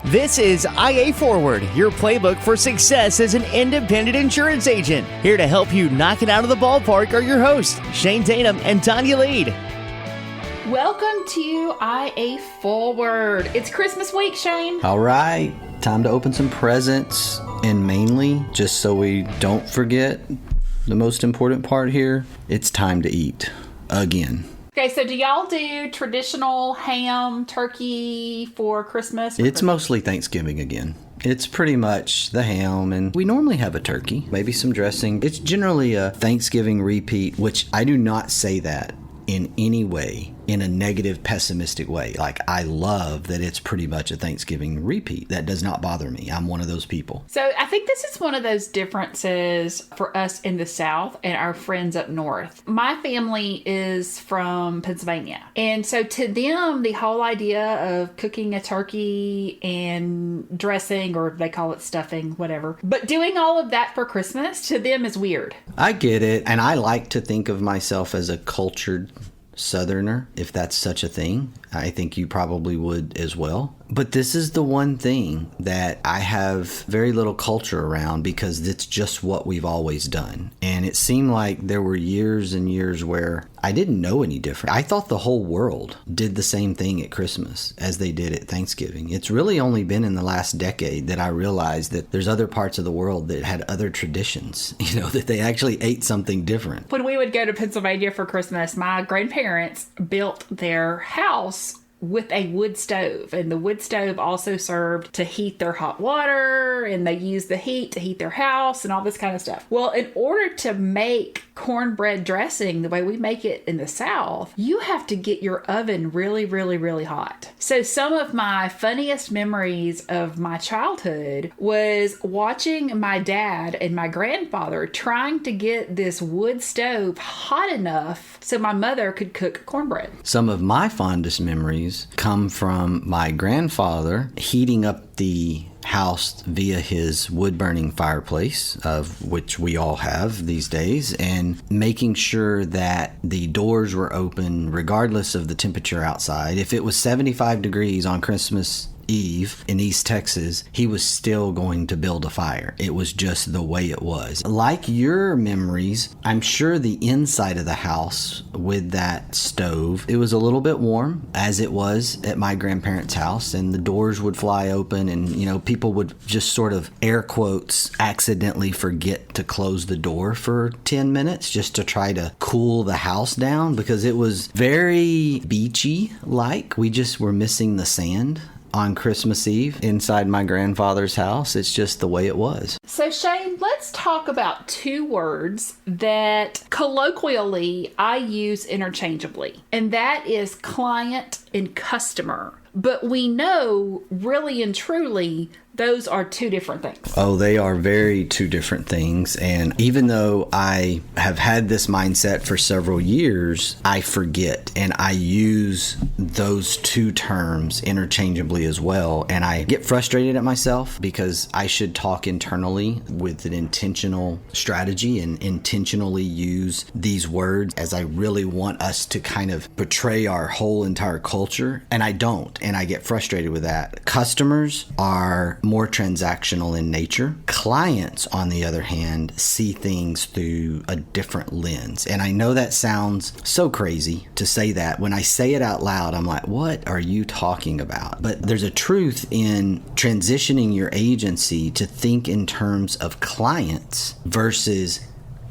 This is IA Forward, your playbook for success as an independent insurance agent. Here to help you knock it out of the ballpark are your hosts, Shane Tatum and Tonya Lead. Welcome to IA Forward. It's Christmas week, Shane. All right, time to open some presents, and mainly, just so we don't forget the most important part here, it's time to eat again. Okay, so do y'all do traditional ham, turkey for Christmas? It's mostly Thanksgiving again. It's pretty much the ham, and we normally have a turkey, maybe some dressing. It's generally a Thanksgiving repeat, which I do not say that in any way, in a negative, pessimistic way. Like, I love that it's pretty much a Thanksgiving repeat. That does not bother me. I'm one of those people. So I think this is one of those differences for us in the South and our friends up north. My family is from Pennsylvania. And so to them, the whole idea of cooking a turkey and dressing, or they call it stuffing, whatever, but doing all of that for Christmas to them is weird. I get it. And I like to think of myself as a cultured Southerner, if that's such a thing. I think you probably would as well. But this is the one thing that I have very little culture around, because it's just what we've always done. And it seemed like there were years and years where I didn't know any different. I thought the whole world did the same thing at Christmas as they did at Thanksgiving. It's really only been in the last decade that I realized that there's other parts of the world that had other traditions, that they actually ate something different. When we would go to Pennsylvania for Christmas, my grandparents built their house with a wood stove, and the wood stove also served to heat their hot water, and they used the heat to heat their house and all this kind of stuff. Well, in order to make cornbread dressing the way we make it in the South, you have to get your oven really, really, really hot. So some of my funniest memories of my childhood was watching my dad and my grandfather trying to get this wood stove hot enough so my mother could cook cornbread. Some of my fondest memories come from my grandfather heating up the house via his wood-burning fireplace, of which we all have these days, and making sure that the doors were open regardless of the temperature outside. If it was 75 degrees on Christmas Eve in East Texas, he was still going to build a fire. It was just the way it was. Like your memories, I'm sure the inside of the house with that stove, it was a little bit warm, as it was at my grandparents' house, and the doors would fly open, and people would just sort of, air quotes, accidentally forget to close the door for 10 minutes just to try to cool the house down, because it was very beachy like. We just were missing the sand on Christmas Eve inside my grandfather's house. It's just the way it was. So Shane, let's talk about two words that colloquially I use interchangeably, and that is client and customer. But we know really and truly those are two different things. Oh, they are very two different things. And even though I have had this mindset for several years, I forget, and I use those two terms interchangeably as well. And I get frustrated at myself because I should talk internally with an intentional strategy and intentionally use these words, as I really want us to kind of portray our whole entire culture. And I don't. And I get frustrated with that. Customers are more transactional in nature. Clients, on the other hand, see things through a different lens. And I know that sounds so crazy to say that. When I say it out loud, I'm like, what are you talking about? But there's a truth in transitioning your agency to think in terms of clients versus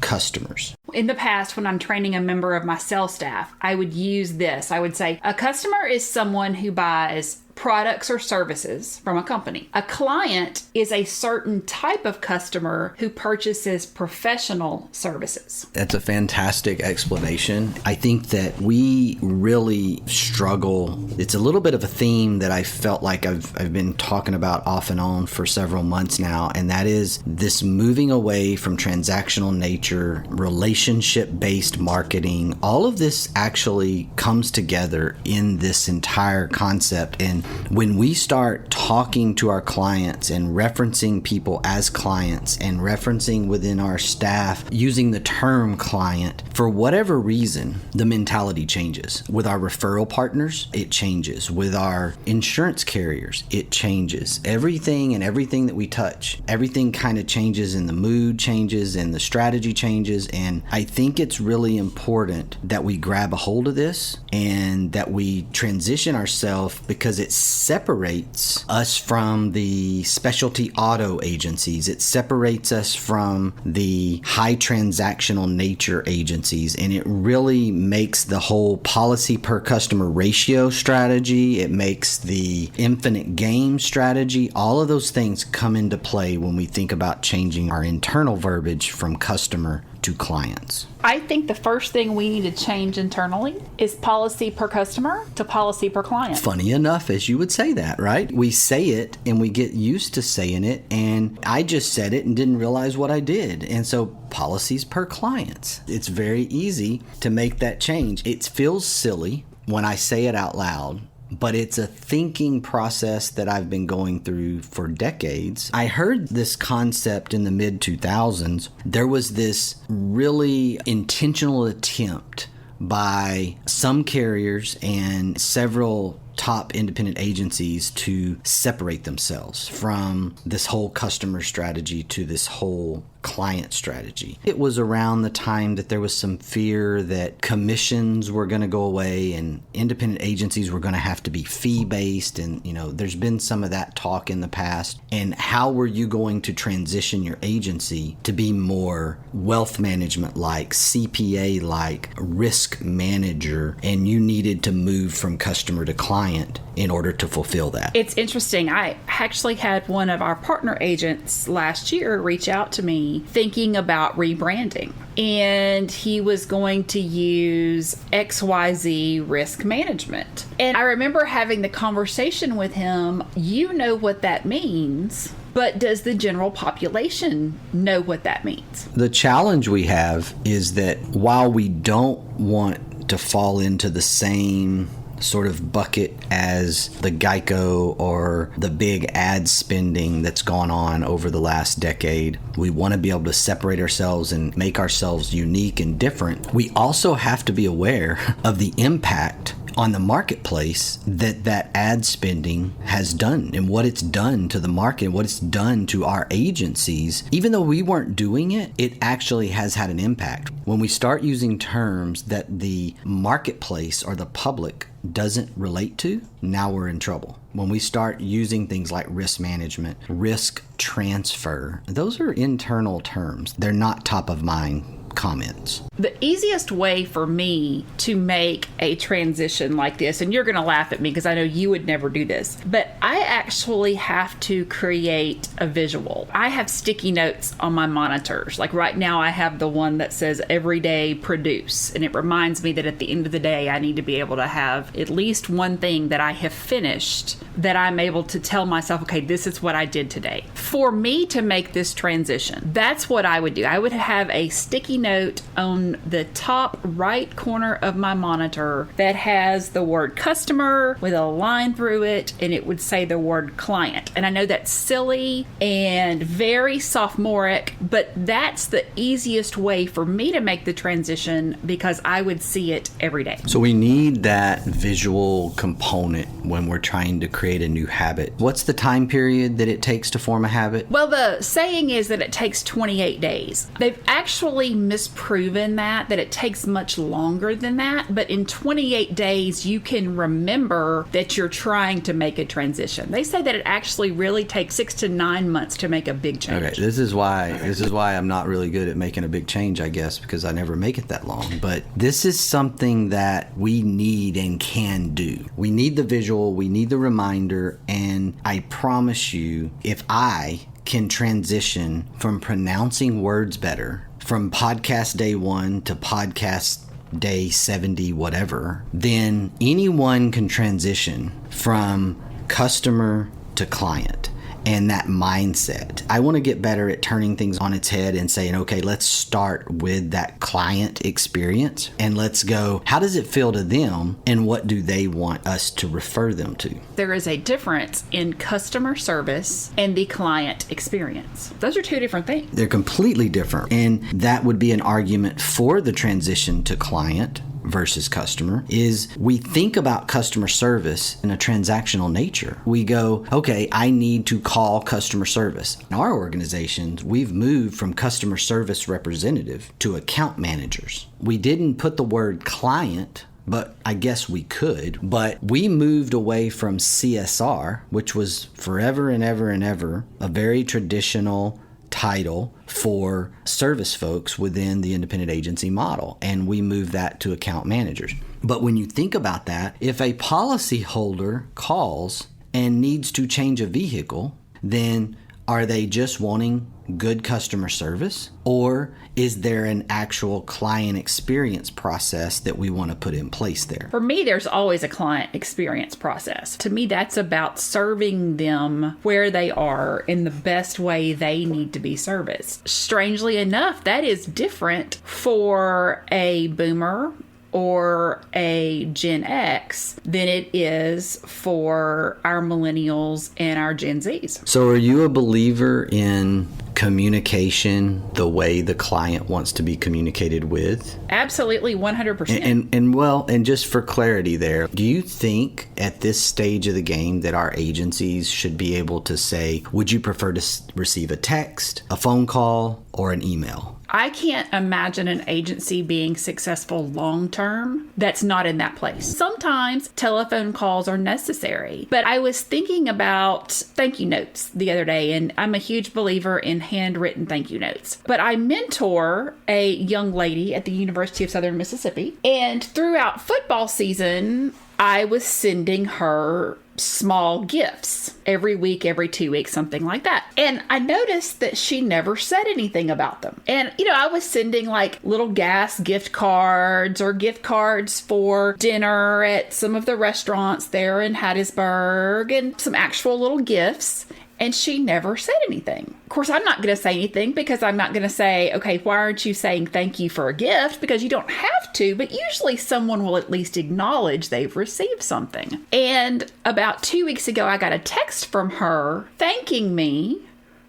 customers. In the past, when I'm training a member of my sales staff, I would use this. I would say, a customer is someone who buys products or services from a company. A client is a certain type of customer who purchases professional services. That's a fantastic explanation. I think that we really struggle. It's a little bit of a theme that I felt like I've been talking about off and on for several months now, and that is this moving away from transactional nature, relationship-based marketing. All of this actually comes together in this entire concept. And when we start talking talking to our clients and referencing people as clients and referencing within our staff using the term client, for whatever reason, the mentality changes. With our referral partners, it changes. With our insurance carriers, it changes. Everything that we touch, everything kind of changes, and the mood changes and the strategy changes. And I think it's really important that we grab a hold of this and that we transition ourselves, because it separates us from the specialty auto agencies. It separates us from the high transactional nature agencies, and it really makes the whole policy per customer ratio strategy, it makes the infinite game strategy, all of those things come into play when we think about changing our internal verbiage from customer to clients. I think the first thing we need to change internally is policy per customer to policy per client. Funny enough, as you would say that, right? We say it and we get used to saying it, and I just said it and didn't realize what I did. And so policies per clients. It's very easy to make that change. It feels silly when I say it out loud, but it's a thinking process that I've been going through for decades. I heard this concept in the mid-2000s. There was this really intentional attempt by some carriers and several top independent agencies to separate themselves from this whole customer strategy to this whole client strategy. It was around the time that there was some fear that commissions were going to go away and independent agencies were going to have to be fee-based, and there's been some of that talk in the past. And how were you going to transition your agency to be more wealth management like, CPA like, risk manager, and you needed to move from customer to client in order to fulfill that? It's interesting. I actually had one of our partner agents last year reach out to me thinking about rebranding, and he was going to use XYZ risk management. And I remember having the conversation with him. You know what that means, but does the general population know what that means? The challenge we have is that while we don't want to fall into the same sort of bucket as the Geico or the big ad spending that's gone on over the last decade, we want to be able to separate ourselves and make ourselves unique and different. We also have to be aware of the impact on the marketplace that ad spending has done, and what it's done to the market, what it's done to our agencies. Even though we weren't doing it, it actually has had an impact. When we start using terms that the marketplace or the public doesn't relate to, now we're in trouble. When we start using things like risk management, risk transfer, those are internal terms. They're not top of mind comments. The easiest way for me to make a transition like this, and you're going to laugh at me because I know you would never do this, but I actually have to create a visual. I have sticky notes on my monitors. Like right now I have the one that says every day produce, and it reminds me that at the end of the day I need to be able to have at least one thing that I have finished that I'm able to tell myself, okay, this is what I did today. For me to make this transition, that's what I would do. I would have a sticky note on the top right corner of my monitor that has the word customer with a line through it, and it would say the word client. And I know that's silly and very sophomoric, but that's the easiest way for me to make the transition because I would see it every day. So we need that visual component when we're trying to create a new habit. What's the time period that it takes to form a habit? Well, the saying is that it takes 28 days. They've actually misproven that it takes much longer than that, but in 28 days you can remember that you're trying to make a transition. They say that it actually really takes 6 to 9 months to make a big change. Okay, this is why I'm not really good at making a big change, I guess, because I never make it that long. But this is something that we need and can do. We need the visual, we need the reminder, and I promise you, if I can transition from pronouncing words better from podcast day 1 to podcast day 70 whatever, then anyone can transition from customer to client. and that mindset. I want to get better at turning things on its head and saying, okay, let's start with that client experience and let's go, how does it feel to them and what do they want us to refer them to? There is a difference in customer service and the client experience. Those are two different things. They're completely different. And that would be an argument for the transition to client versus customer, is we think about customer service in a transactional nature. We go, okay, I need to call customer service. In our organizations, we've moved from customer service representative to account managers. We didn't put the word client, but I guess we could. But we moved away from CSR, which was forever and ever and ever a very traditional title for service folks within the independent agency model, and we moved that to account managers. But when you think about that, if a policyholder calls and needs to change a vehicle, then are they just wanting good customer service, or is there an actual client experience process that we want to put in place there? For me, there's always a client experience process. To me, that's about serving them where they are in the best way they need to be serviced. Strangely enough, that is different for a boomer or a Gen X than it is for our millennials and our Gen Zs. So are you a believer in communication the way the client wants to be communicated with? Absolutely, 100%. And just for clarity there, do you think at this stage of the game that our agencies should be able to say, would you prefer to receive a text, a phone call, or an email? I can't imagine an agency being successful long term that's not in that place. Sometimes telephone calls are necessary, but I was thinking about thank you notes the other day, and I'm a huge believer in handwritten thank you notes. But I mentor a young lady at the University of Southern Mississippi, and throughout football season, I was sending her small gifts every week, every 2 weeks, something like that. And I noticed that she never said anything about them. And, I was sending like little gas gift cards or gift cards for dinner at some of the restaurants there in Hattiesburg and some actual little gifts. And she never said anything. Of course, I'm not going to say anything because I'm not going to say, okay, why aren't you saying thank you for a gift? Because you don't have to, but usually someone will at least acknowledge they've received something. And about 2 weeks ago, I got a text from her thanking me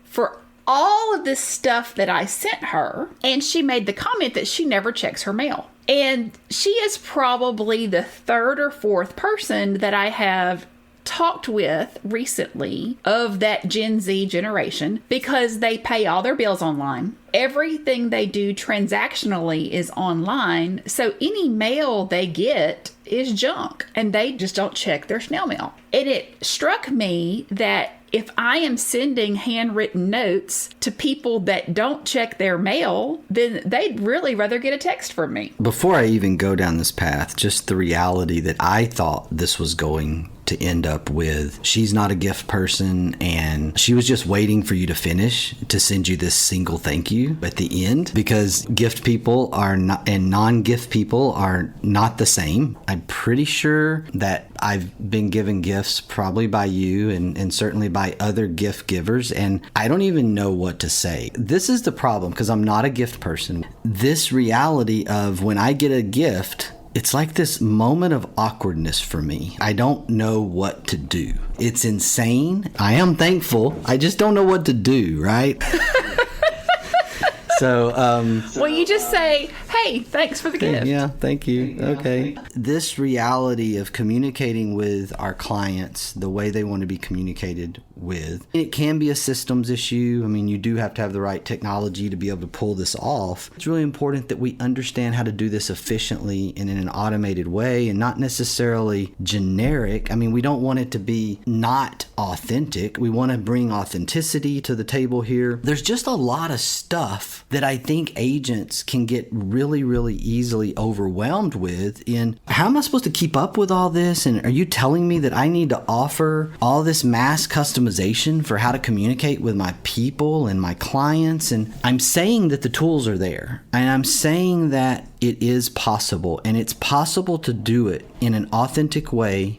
for all of this stuff that I sent her. And she made the comment that she never checks her mail. And she is probably the third or fourth person that I have talked with recently of that Gen Z generation, because they pay all their bills online. Everything they do transactionally is online. So any mail they get is junk and they just don't check their snail mail. And it struck me that if I am sending handwritten notes to people that don't check their mail, then they'd really rather get a text from me. Before I even go down this path, just the reality that I thought this was going to end up with, she's not a gift person and she was just waiting for you to finish to send you this single thank you at the end, because gift people are not and non-gift people are not the same. I'm pretty sure that I've been given gifts probably by you and certainly by other gift givers, and I don't even know what to say. This is the problem, because I'm not a gift person. This reality of when I get a gift, it's like this moment of awkwardness for me. I don't know what to do. It's insane. I am thankful. I just don't know what to do, right? Well, you just say, hey, thanks for the gift. Yeah, thank you. Okay. This reality of communicating with our clients the way they want to be communicated with, it can be a systems issue. I mean, you do have to have the right technology to be able to pull this off. It's really important that we understand how to do this efficiently and in an automated way and not necessarily generic. I mean, we don't want it to be not authentic. We want to bring authenticity to the table here. There's just a lot of stuff that I think agents can get really, really easily overwhelmed with in, how am I supposed to keep up with all this? And are you telling me that I need to offer all this mass customization for how to communicate with my people and my clients? And I'm saying that the tools are there, and I'm saying that it is possible, and it's possible to do it in an authentic way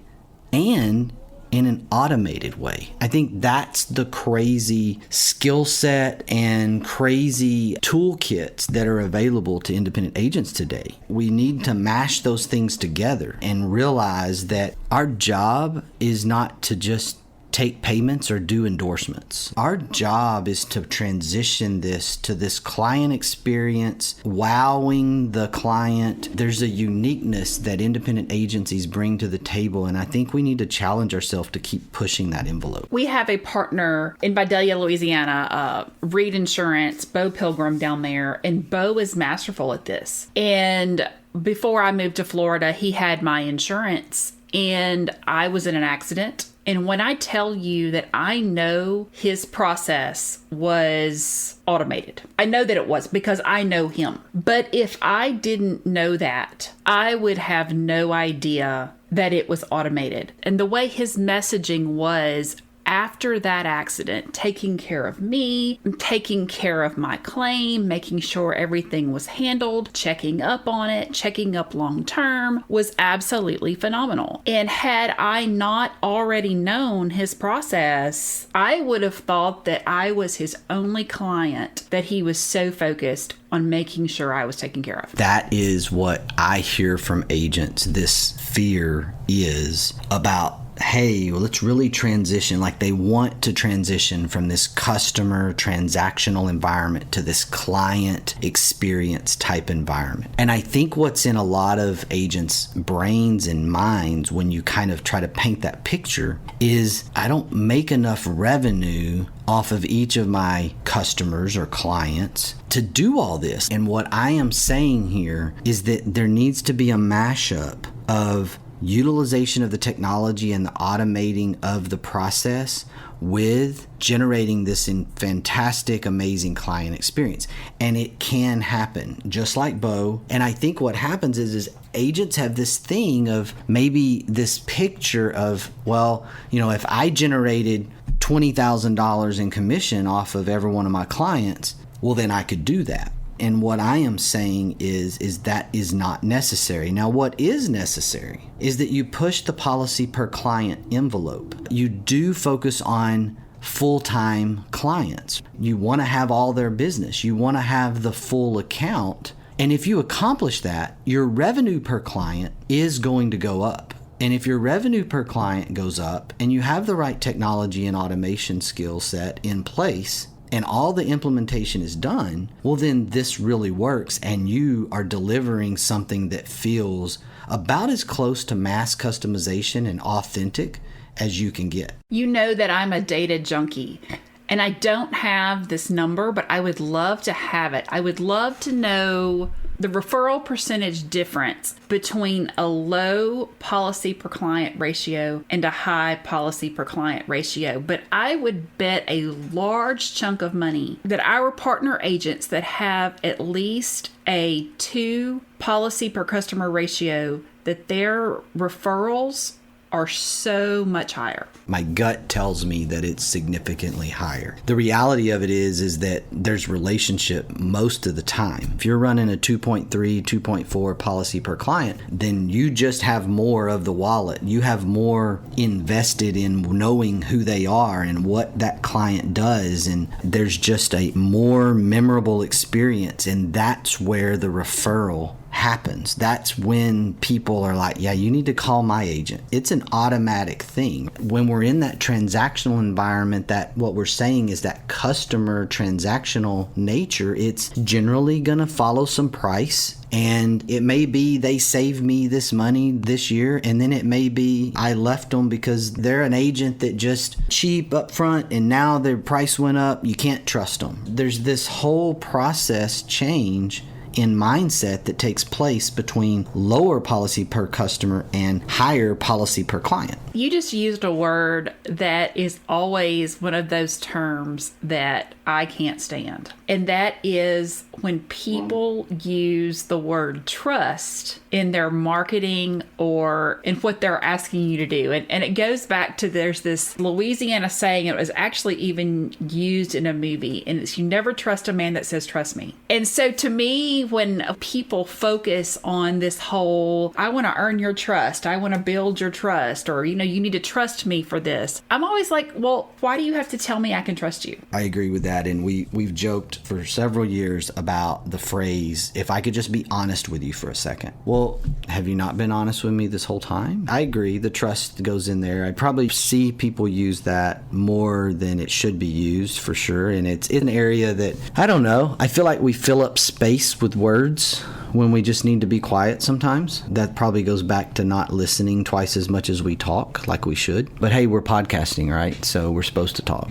and in an automated way. I think that's the crazy skill set and crazy toolkits that are available to independent agents today. We need to mash those things together and realize that our job is not to just take payments or do endorsements. Our job is to transition this to this client experience, wowing the client. There's a uniqueness that independent agencies bring to the table, and I think we need to challenge ourselves to keep pushing that envelope. We have a partner in Vidalia, Louisiana, Reed Insurance, Bo Pilgrim down there, and Bo is masterful at this. And before I moved to Florida, he had my insurance, and I was in an accident. And when I tell you that I know his process was automated, I know that it was because I know him. But if I didn't know that, I would have no idea that it was automated. And the way his messaging was after that accident, taking care of me, taking care of my claim, making sure everything was handled, checking up on it, checking up long term, was absolutely phenomenal. And had I not already known his process, I would have thought that I was his only client, that he was so focused on making sure I was taken care of. That is what I hear from agents. This fear is about, hey, well, let's really transition. Like they want to transition from this customer transactional environment to this client experience type environment. And I think what's in a lot of agents' brains and minds when you kind of try to paint that picture is, I don't make enough revenue off of each of my customers or clients to do all this. And what I am saying here is that there needs to be a mashup of utilization of the technology and the automating of the process with generating this fantastic, amazing client experience. And it can happen, just like Bo. And I think what happens is agents have this thing of maybe this picture of, well, if I generated $20,000 in commission off of every one of my clients, well, then I could do that. And what I am saying is that is not necessary. Now, what is necessary is that you push the policy per client envelope. You do focus on full-time clients. You want to have all their business. You want to have the full account. And if you accomplish that, your revenue per client is going to go up. And if your revenue per client goes up and you have the right technology and automation skill set in place, and all the implementation is done, well, then this really works and you are delivering something that feels about as close to mass customization and authentic as you can get. You know that I'm a data junkie, and I don't have this number, but I would love to have it. I would love to know the referral percentage difference between a low policy per client ratio and a high policy per client ratio. But I would bet a large chunk of money that our partner agents that have at least a 2 policy per customer ratio, that their referrals are so much higher. My gut tells me that it's significantly higher. The reality of it is that there's relationship most of the time. If you're running a 2.3, 2.4 policy per client, then you just have more of the wallet. You have more invested in knowing who they are and what that client does. And there's just a more memorable experience. And that's where the referral happens. That's when people are like, yeah, you need to call my agent. It's an automatic thing. When we're in that transactional environment, that what we're saying is that customer transactional nature, it's generally going to follow some price. And it may be they save me this money this year, and then it may be I left them because they're an agent that just cheap up front and now their price went up. You can't trust them. There's this whole process change in mindset that takes place between lower policy per customer and higher policy per client. You just used a word that is always one of those terms that I can't stand. And that is when people use the word trust in their marketing or in what they're asking you to do. And it goes back to, there's this Louisiana saying, it was actually even used in a movie, and it's, you never trust a man that says, trust me. And so to me, when people focus on this whole, I want to earn your trust, I want to build your trust, or, you need to trust me for this. I'm always like, well, why do you have to tell me I can trust you? I agree with that. And we've joked for several years about the phrase, if I could just be honest with you for a second. Well, have you not been honest with me this whole time? I agree. The trust goes in there. I probably see people use that more than it should be used for sure. And it's an area that, I don't know, I feel like we fill up space with words when we just need to be quiet sometimes. That probably goes back to not listening twice as much as we talk like we should. But hey, we're podcasting, right? So we're supposed to talk.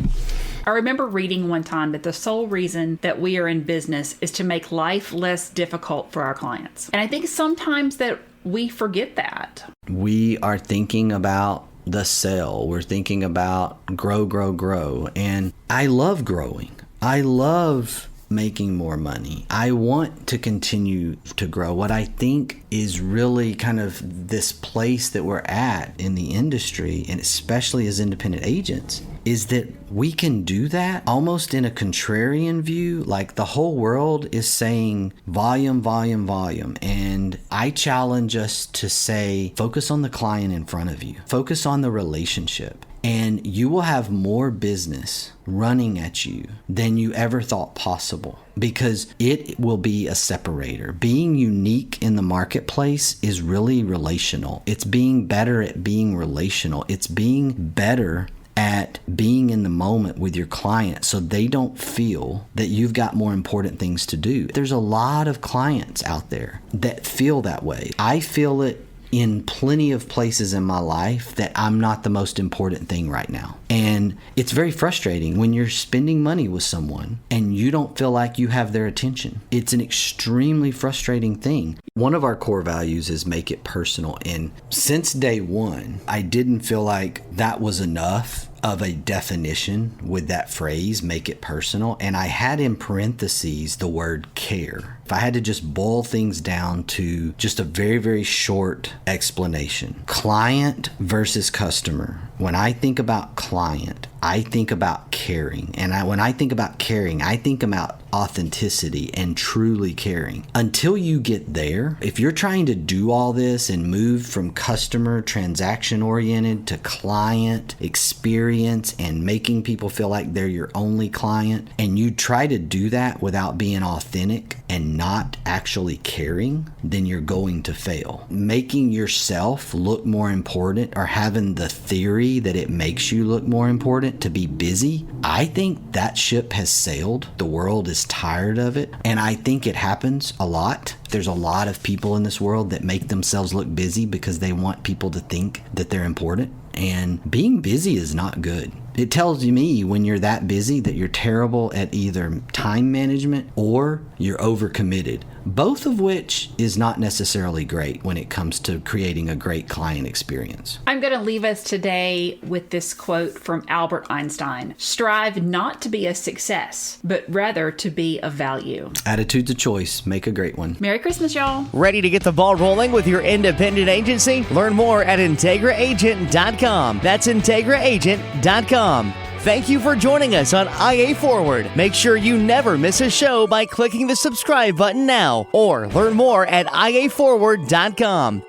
I remember reading one time that the sole reason that we are in business is to make life less difficult for our clients. And I think sometimes that we forget that. We are thinking about the sale. We're thinking about grow. And I love growing. I love making more money. I want to continue to grow. What I think is really kind of this place that we're at in the industry, and especially as independent agents, is that we can do that almost in a contrarian view. Like the whole world is saying volume. And I challenge us to say, focus on the client in front of you. Focus on the relationship. And you will have more business running at you than you ever thought possible, because it will be a separator. Being unique in the marketplace is really relational. It's being better at being relational. It's being better at being in the moment with your client so they don't feel that you've got more important things to do. There's a lot of clients out there that feel that way. I feel it in plenty of places in my life that I'm not the most important thing right now. And it's very frustrating when you're spending money with someone and you don't feel like you have their attention. It's an extremely frustrating thing. One of our core values is make it personal. And since day one, I didn't feel like that was enough of a definition with that phrase, make it personal. And I had in parentheses the word care. If I had to just boil things down to just a very, very short explanation, client versus customer. When I think about client, I think about caring. And when I think about caring, I think about authenticity and truly caring. Until you get there, if you're trying to do all this and move from customer transaction oriented to client experience and making people feel like they're your only client, and you try to do that without being authentic and not actually caring, then you're going to fail. Making yourself look more important, or having the theory that it makes you look more important to be busy, I think that ship has sailed. The world is tired of it. And I think it happens a lot. There's a lot of people in this world that make themselves look busy because they want people to think that they're important. And being busy is not good. It tells me when you're that busy that you're terrible at either time management or you're overcommitted, both of which is not necessarily great when it comes to creating a great client experience. I'm going to leave us today with this quote from Albert Einstein. Strive not to be a success, but rather to be of value. Attitude's a choice. Make a great one. Merry Christmas, y'all. Ready to get the ball rolling with your independent agency? Learn more at IntegraAgent.com. That's IntegraAgent.com. Thank you for joining us on IA Forward. Make sure you never miss a show by clicking the subscribe button now, or learn more at IAForward.com.